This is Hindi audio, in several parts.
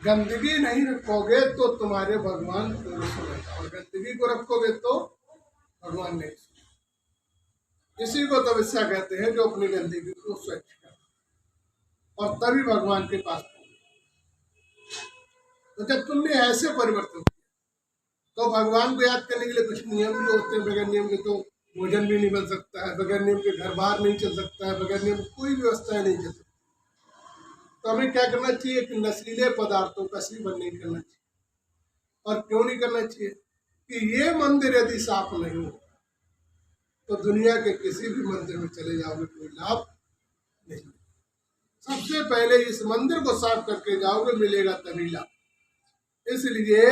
गंदगी नहीं रखोगे तो तुम्हारे भगवान तुम्हें सुनेगा, और गंदगी को रखोगे तो भगवान नहीं सुनेगा। इसी को तपस्या कहते हैं, जो अपनी गंदगी को स्वच्छ कर, और तभी भगवान के पास पहुंचे। तो जब तुमने ऐसे परिवर्तन किया, तो भगवान को याद करने के लिए कुछ नियम भी होते हैं। बगैर नियम के तो भोजन भी नहीं बन सकता है, बगैर नियम के घर बाहर नहीं चल सकता है, बगैर नियम कोई व्यवस्था नहीं चल सकती। तो हमें क्या करना चाहिए कि नशीले पदार्थों का सेवन नहीं करना चाहिए। और क्यों नहीं करना चाहिए कि ये मंदिर यदि साफ नहीं हो तो दुनिया के किसी भी मंदिर में चले जाओगे कोई लाभ नहीं। सबसे पहले इस मंदिर को साफ करके जाओगे, मिलेगा तभी लाभ। इसलिए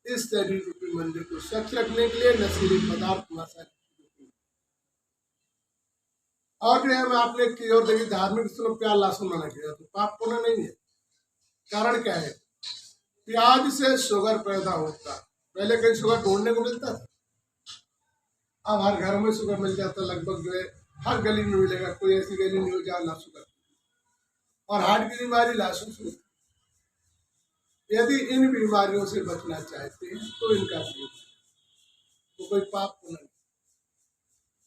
इस शरीर रूपी मंदिर को स्वच्छ रखने के लिए नशीले पदार्थ मसाले और जो है, मैं आपने की और देखिए धार्मिक स्थलों प्याज लहसुन मना किया तो पाप पुण्य नहीं है। कारण क्या है? प्याज से शुगर पैदा होता। पहले कहीं शुगर ढूंढने को मिलता था, अब हर घर में शुगर मिल जाता। लगभग जो है हर गली में मिलेगा, कोई ऐसी गली नहीं हो जहाँ ना शुगर। और हार्ट की बीमारी लहसुन से। यदि इन बीमारियों से बचना चाहते हैं तो इनका प्रयोग, तो कोई पाप पुण्य नहीं।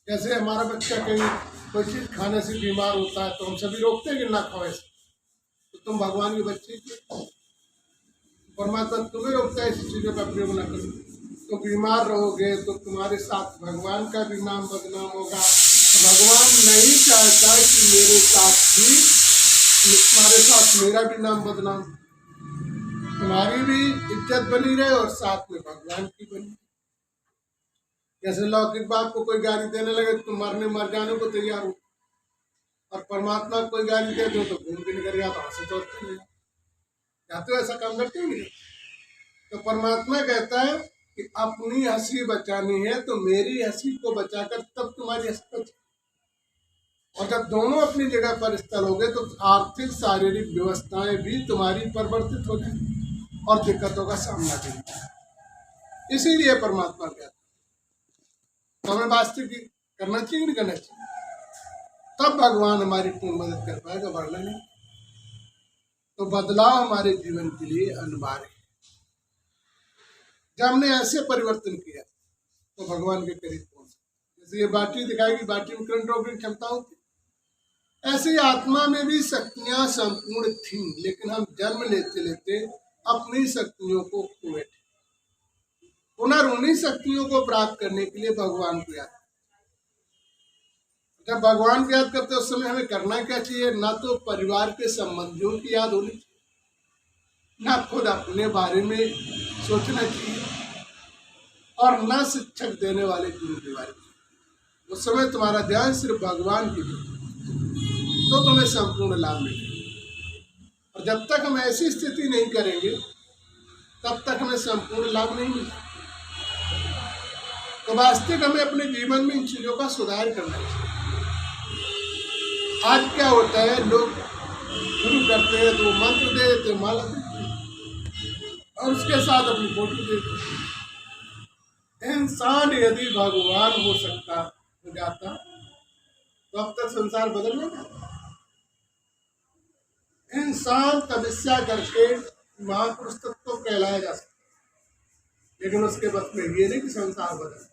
जैसे हमारा बच्चा कहीं कोई चीज खाने से बीमार होता है तो हम सभी रोकते हैं कि ना खाओ ऐसे, तो तुम भगवान के बच्चे की परमात्मा तुम्हें रोकता है ऐसी चीजों का प्रयोग न करो। तो बीमार रहोगे तो तुम्हारे साथ भगवान का भी नाम बदनाम होगा। तो भगवान नहीं चाहता कि मेरे साथ भी, तुम्हारे साथ मेरा भी नाम बदनाम, तुम्हारी भी इज्जत बनी रहे और साथ में भगवान की बनी। जैसे लौकिक बाप को कोई गाली देने लगे तो मर जाने को तैयार हो, और परमात्मा को कोई गाली दे दो तो घूम के निकल गया, तो हंसे चौथते नहीं जाते हो। ऐसा काम करते नहीं। तो परमात्मा कहता है कि अपनी हंसी बचानी है तो मेरी हंसी को बचाकर तब तुम्हारी हंसी बचे। और जब दोनों अपनी जगह पर स्थिर हो गए तो आर्थिक शारीरिक व्यवस्थाएं भी तुम्हारी परिवर्तित हो जाए और दिक्कतों का सामना करेंगे। इसीलिए परमात्मा कहता है तो हमें वास्तविक करना चाहिए नहीं करना चाहिए, तब भगवान हमारी पूर्ण मदद कर पाएगा, वरना नहीं। तो बदलाव हमारे जीवन के लिए अनिवार्य है। जब हमने ऐसे परिवर्तन किया तो भगवान के करीब पहुंचे। जैसे ये बाटी दिखाएगी, बाटी में करंट रोकने की क्षमता होती, ऐसे ही आत्मा में भी शक्तियां संपूर्ण थीं, लेकिन हम जन्म लेते लेते अपनी शक्तियों को खो बैठे। पुनः शक्तियों को प्राप्त करने के लिए भगवान को याद। जब भगवान को याद करते उस समय हमें करना क्या चाहिए? ना तो परिवार के संबंधियों की याद होनी चाहिए, ना खुद अपने बारे में सोचना चाहिए, और ना शिक्षक देने वाले गुरु के बारे में। उस समय तुम्हारा ध्यान सिर्फ भगवान की तरफ, तो तुम्हें संपूर्ण लाभ मिलेगा। और जब तक हम ऐसी स्थिति नहीं करेंगे तब तक हमें संपूर्ण लाभ नहीं मिलेगा। तो वास्तविक हमें अपने जीवन में इन चीजों का सुधार करना चाहिए। आज क्या होता है, लोग शुरू करते हैं तो मंत्र दे देते, माला देते और उसके साथ अपनी फोटो देते। इंसान यदि भगवान हो सकता हो जाता तो अब तक संसार बदल नहीं जाता। इंसान तपस्या करके महापुरुष तक तो कहलाया जा सकता, लेकिन उसके बस में ये नहीं कि संसार बदल।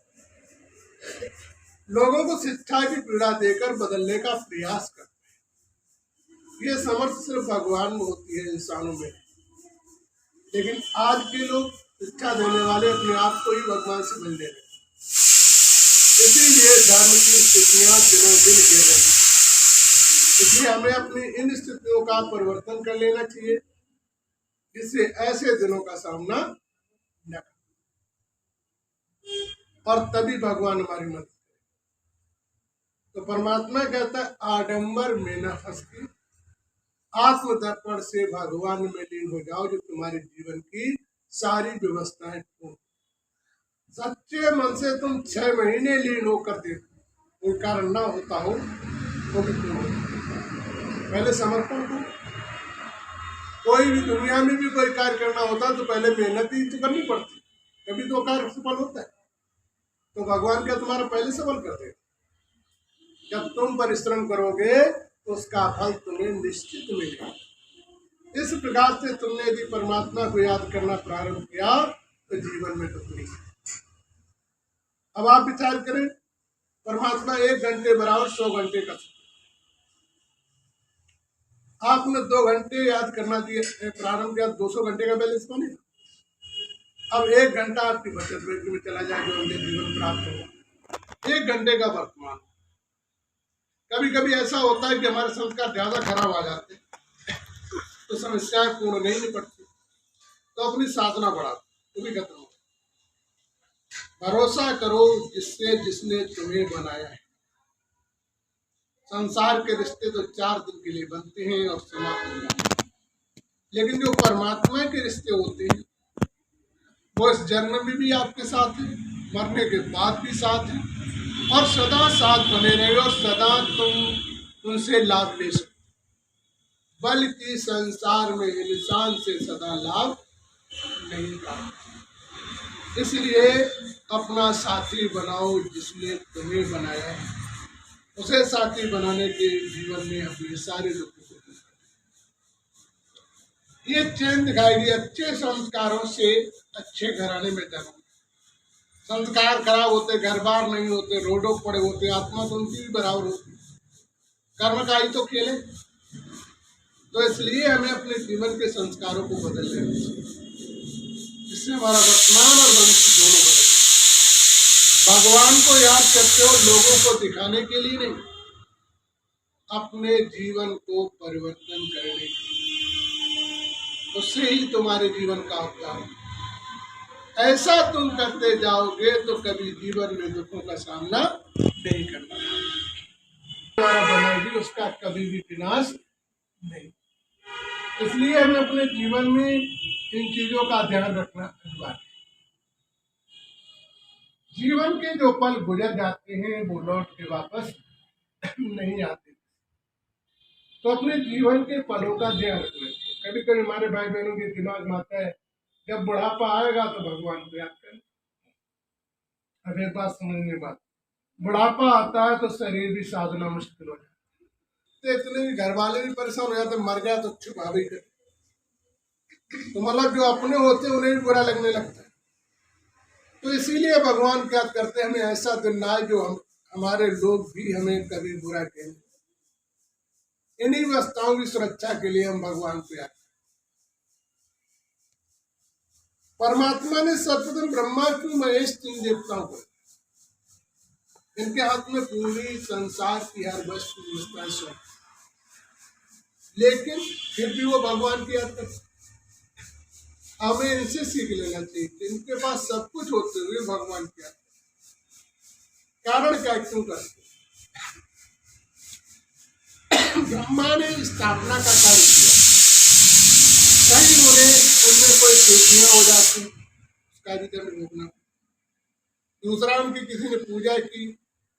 लोगों को शिक्षा की पीड़ा देकर बदलने का प्रयास करते हैं। ये समर्थ सिर्फ भगवान में होती है, इंसानों में। लेकिन आज के लोग शिक्षा देने वाले अपने आप को ही भगवान से मिल रहे हैं। इसीलिए धर्म की स्थितियां दिनों दिन गिर रही हैं। इसलिए हमें अपनी इन स्थितियों का परिवर्तन कर लेना चाहिए, जिससे ऐसे दिनों का सामना न करें, और तभी भगवान हमारी मदद। तो परमात्मा कहता है आडंबर में न फंस के आत्मदर्पण से भगवान में लीन हो जाओ, जो तुम्हारे जीवन की सारी व्यवस्थाएं पूर्ण। सच्चे मन से तुम 6 महीने लीन होकर देखो, कोई कारण ना होता हो तो भी पूर्ण हो। पहले समर्पण को, कोई भी दुनिया में भी कोई कार्य करना होता तो पहले मेहनत ही तो करनी पड़ती, तभी तो कार्य सफल होता है। तो भगवान क्या तुम्हारा पहले सफल कर देगा? जब तुम परिश्रम करोगे तो उसका फल तुम्हें निश्चित मिलेगा। इस प्रकार से तुमने यदि परमात्मा को याद करना प्रारंभ किया तो जीवन में दुख नहीं। अब आप विचार करें, परमात्मा 1 घंटे बराबर 100 घंटे का, आपने 2 घंटे याद करना दिए प्रारंभ किया, 200 घंटे का बैलेंस बनेगा। अब 1 घंटा आपकी बचत बैंक में चला जाए जो अगले जीवन प्राप्त होगा, 1 घंटे का वर्तमान। कभी कभी ऐसा होता है कि हमारे संस्कार ज्यादा खराब आ जाते हैं तो समस्याएं पूर्ण नहीं निपटती, तो अपनी साधना बढ़ाओ, तो भी खत्म हो। भरोसा करो जिसने तुम्हें बनाया है। संसार के रिश्ते तो 4 दिन के लिए बनते हैं और समाप्त हो जाते हैं, लेकिन जो परमात्मा के रिश्ते होते हैं वो इस जन्म में भी आपके साथ है, मरने के बाद भी साथ है, और सदा साथ बने रहे और सदा तुम उनसे लाभ ले सको। बल्कि संसार में इंसान से सदा लाभ नहीं प्राप्त। इसलिए अपना साथी बनाओ जिसने तुम्हें बनाया है, उसे साथी बनाने के जीवन में अपने सारे दुख को दूर करो। ये चैन दिखाएगी अच्छे संस्कारों से अच्छे घराने में जन्म। संस्कार खराब होते, घर बार नहीं होते, रोडों पड़े होते, आत्मा तो उनकी भी बराबर होती, कर्म का ही तो खेल है। तो इसलिए हमें अपने जीवन के संस्कारों को बदल लेना चाहिए, जिससे हमारा वर्तमान और भविष्य दोनों बदले। भगवान को याद करते हो लोगों को दिखाने के लिए नहीं, अपने जीवन को परिवर्तन करने के लिए, उससे ही तुम्हारे जीवन का उद्धार है। ऐसा तुम करते जाओगे तो कभी जीवन में दुखों का सामना नहीं करना तुम्हारा बनाएगी, उसका कभी भी विनाश नहीं। इसलिए हमें अपने जीवन में इन चीजों का ध्यान रखना अनिवार्य है। जीवन के जो पल गुजर जाते हैं वो लौट के वापस नहीं आते, तो अपने जीवन के पलों का ध्यान रखना चाहिए। कभी कभी हमारे भाई बहनों के दिमाग में आता है जब बुढ़ापा आएगा तो भगवान को याद करें। अब एक बात समझने बात, बुढ़ापा आता है तो शरीर भी साधना मुश्किल हो जाता है, तो इतने घर वाले भी परेशान हो जाते, मर गया तो छुपा भी कर, तो मतलब जो अपने होते उन्हें भी बुरा लगने लगता है। तो इसीलिए भगवान क्या करते हैं, हमें ऐसा दिन ना आए जो हमारे लोग भी हमें कभी बुरा कहें। इन्हीं अवस्थाओं की सुरक्षा के लिए हम भगवान को याद। परमात्मा ने सर्वप्रथम ब्रह्मा की महेश 3 देवताओं को, इनके हाथ में पूरी संसार की हर वस्तु व्यवस्था है, लेकिन फिर भी वो भगवान की याद करते। हमें इनसे सीख लेना चाहिए कि इनके पास सब कुछ होते हुए भगवान की याद करते। कारण क्या, क्यों करते? ब्रह्मा ने स्थापना का कार्य किया, कहीं उनमें कोई त्रुटियां हो जाती, उसका भी दंड भोगना। दूसरा, उनकी किसी ने पूजा की,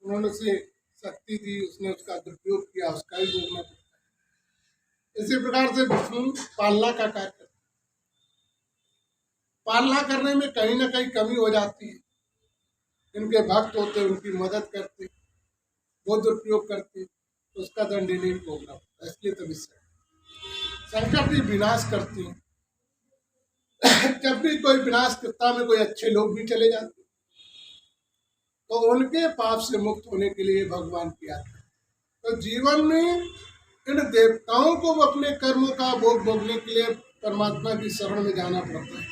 उन्होंने उसे शक्ति दी, उसने उसका दुरुपयोग किया, उसका भी भोगना पड़ता है। इसी प्रकार से विष्णु पालना का कार्य करते, पालना करने में कहीं ना कहीं कमी हो जाती है, इनके भक्त होते, उनकी मदद करते, वो दुरुपयोग करते, तो उसका दंड नहीं भोगना पड़ता। इसलिए तभी संकट भी विनाश करती है। जब भी कोई विनाशकर्ता में कोई अच्छे लोग भी चले जाते, तो उनके पाप से मुक्त होने के लिए भगवान की याद करें। तो जीवन में इन देवताओं को अपने कर्मों का भोग भोगने के लिए परमात्मा की शरण में जाना पड़ता है।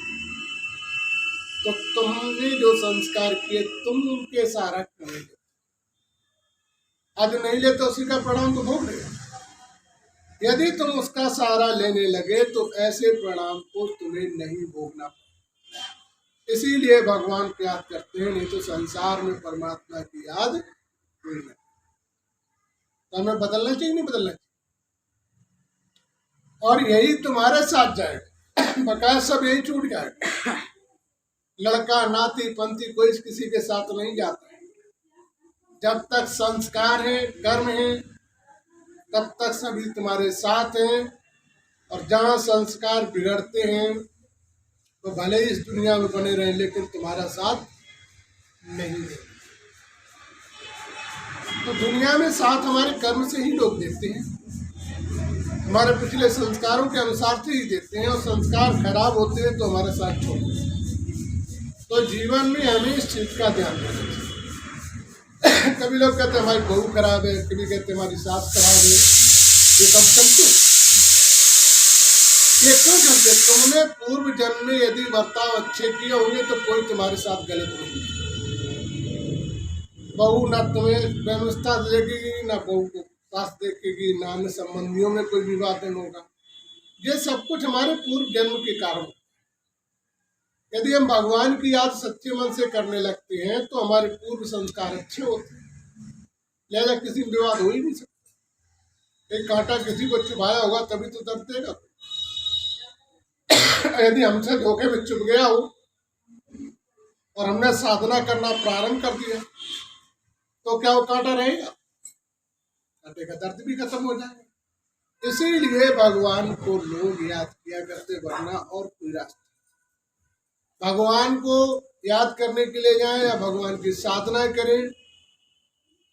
तो तुमने जो संस्कार किए तुम उनके सहारा क्यों नहीं लेते? आज नहीं लेते तो उसी का परिणाम तो भोग लेगा। यदि तुम उसका सहारा लेने लगे तो ऐसे परिणाम को तुम्हें नहीं भोगना पड़ेगा। इसीलिए भगवान को याद करते हैं, नहीं तो संसार में परमात्मा की याद कोई नहीं। तो हमें बदलना चाहिए, नहीं बदलना चाहिए, और यही तुम्हारे साथ जाएगा, बकाया सब यही छूट जाएगा। लड़का नाती पंथी कोई किसी के साथ नहीं जाता है। जब तक संस्कार है, कर्म है, तब तक सभी तुम्हारे साथ हैं। और जहाँ संस्कार बिगड़ते हैं तो भले ही इस दुनिया में बने रहे, लेकिन तुम्हारा साथ नहीं है। तो दुनिया में साथ हमारे कर्म से ही लोग देते हैं। हमारे पिछले संस्कारों के अनुसार से ही देते हैं, और संस्कार खराब होते हैं तो हमारे साथ छोड़ देते हैं। तो जीवन में हमें इस चीज का ध्यान रखना चाहिए। कभी लोग कहते हैं हमारी बहू खराब है, कभी कहते हैं हमारी सास खराब है, ये सब चलते। ये क्यों करते? तुमने पूर्व जन्म में यदि बर्ताव अच्छे किए होंगे तो कोई तुम्हारे साथ गलत नहीं है। बहू ना तुम्हें व्यवस्था देगी, ना बहू को सास देखेगी, ना अन्य संबंधियों में कोई विवादन होगा। ये सब कुछ हमारे पूर्व जन्म के कारण। यदि हम भगवान की याद सच्चे मन से करने लगते हैं तो हमारे पूर्व संस्कार अच्छे होते हैं, लिहाजा किसी में विवाद हो ही नहीं सकता। एक कांटा किसी को चुभाया होगा तभी तो दर्द देगा। यदि हमसे धोखे में चुभ गया हो और हमने साधना करना प्रारंभ कर दिया तो क्या वो कांटा रहेगा? कांटे का दर्द भी खत्म हो जाएगा। इसीलिए भगवान को लोग याद किया करते, वरना और कोई रास्ता। भगवान को याद करने के लिए जाएं या भगवान की साधना करें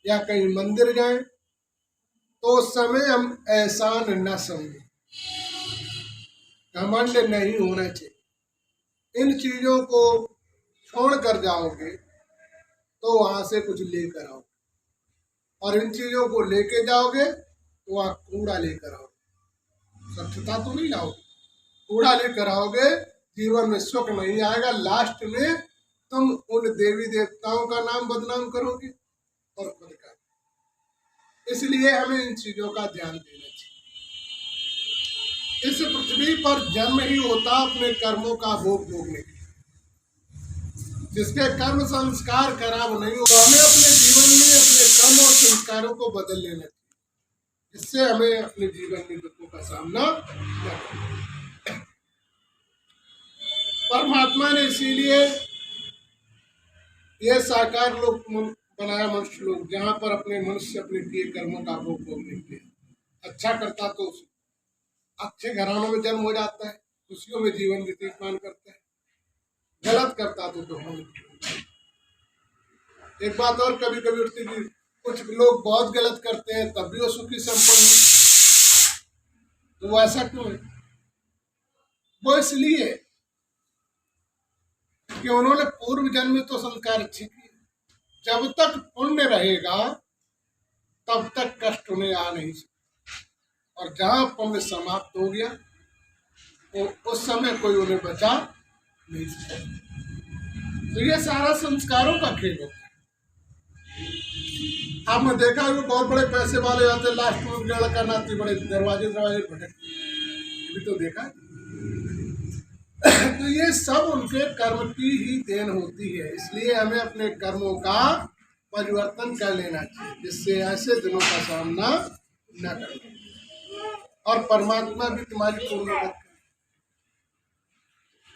या कहीं मंदिर जाएं तो उस समय हम एहसान न समझें, घमंड नहीं होना चाहिए। इन चीजों को छोड़ कर जाओगे तो वहां से कुछ लेकर आओगे, और इन चीजों को लेके जाओगे तो वहां कूड़ा लेकर आओगे। स्वच्छता तो नहीं लाओगे, कूड़ा लेकर आओगे। जीवन में सुख नहीं आएगा। लास्ट में तुम उन देवी देवताओं का नाम बदनाम करोगे और खुद का। इसलिए हमें इन चीजों का ध्यान देना चाहिए। इस पृथ्वी पर जन्म ही होता अपने कर्मों का भोग भोगने के। जिसके कर्म संस्कार खराब नहीं हो, तो हमें अपने जीवन में अपने कर्म और संस्कारों को बदल लेना चाहिए। इससे हमें अपने जीवन में दुखों का सामना न करना। परमात्मा ने इसीलिए ये साकार लोक बनाया, मनुष्य लोग, जहाँ पर अपने मनुष्य अपने किए कर्मों का भोग भोगने के लिए। अच्छा करता तो अच्छे घरानों में जन्म हो जाता है, खुशियों में जीवन व्यतीत करता है। गलत करता तो हम। एक बात और कभी कभी उठती थी, कुछ लोग बहुत गलत करते हैं तब भी वो सुखी संपन्न है। तो वो ऐसा क्यों है? वो इसलिए कि उन्होंने पूर्व जन्म में तो संस्कार अच्छे किए। जब तक पुण्य रहेगा तब तक कष्ट उन्हें आ नहीं सकता, और जहां पुण्य समाप्त हो गया तो उस समय कोई उन्हें बचा नहीं सकता। तो ये सारा संस्कारों का खेल होता है। आपने देखा कि बहुत बड़े पैसे वाले आते हैं, लास्ट में लड़का नाती बड़े दरवाजे भटकते, ये तो देखा। तो ये सब उनके कर्म की ही देन होती है। इसलिए हमें अपने कर्मों का परिवर्तन कर लेना चाहिए, जिससे ऐसे दिनों का सामना न करना, और परमात्मा भी तुम्हारी पूर्ण मदद करे।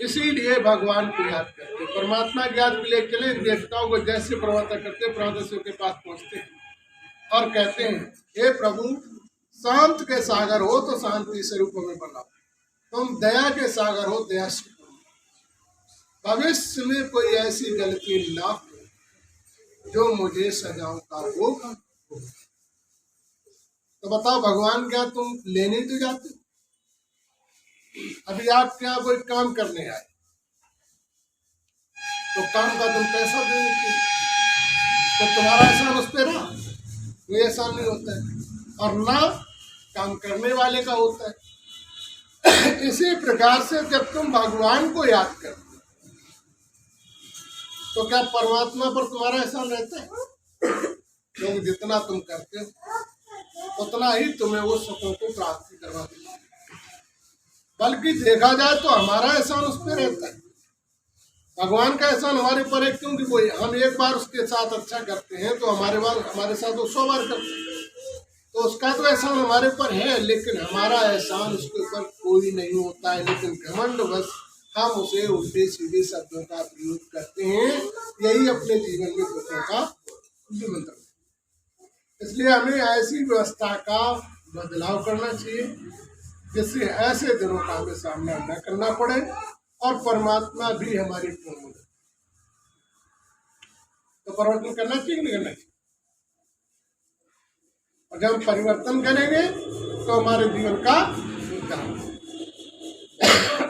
इसीलिए भगवान को याद करते, परमात्मा की याद के लिए चले। देवताओं को जैसे प्रवर्तन करते, प्रवर्तकों के पास पहुंचते हैं और कहते हैं, हे प्रभु, शांत के सागर हो तो शांति स्वरूप में बनाओ, तुम दया के सागर हो, दया से भविष्य में कोई ऐसी गलती ना हो जो मुझे सजाओं का भोग हो। तो बताओ, भगवान क्या तुम लेने तो जाते? अभी आप क्या कोई काम करने आए तो काम का तुम पैसा देंगे तो तुम्हारा एहसान उस पर रहा? कोई एहसान नहीं होता है, और ना काम करने वाले का होता है। इसी प्रकार से जब तुम भगवान को याद करते तो क्या परमात्मा पर तुम्हारा एहसान रहता है? क्योंकि जितना तुम करते हो उतना ही तुम्हें वो सुखों को प्राप्ति करवा देता है। बल्कि देखा जाए तो हमारा एहसान उस पर रहता है। भगवान का एहसान हमारे पर है, क्योंकि वो हम एक बार उसके साथ अच्छा करते हैं तो हमारे साथ वो 100 बार करते हैं, तो उसका तो एहसान हमारे पर है। लेकिन हमारा एहसान उसके ऊपर कोई नहीं होता है। लेकिन घमंडवश हम उसे उल्टे सीधे शब्दों का प्रयोग करते हैं। यही अपने जीवन में दुखों का निमंत्रण। इसलिए हमें ऐसी व्यवस्था का बदलाव करना चाहिए जिससे ऐसे दिनों का हमें सामना न करना पड़े, और परमात्मा भी हमारी पूर्ण मदद। तो परिवर्तन करना चाहिए कि नहीं करना चाहिए? और जब हम परिवर्तन करेंगे तो हमारे जीवन का उद्धार,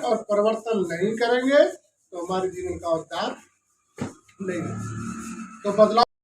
और परिवर्तन नहीं करेंगे तो हमारे जीवन का उद्धार नहीं। तो बदलाव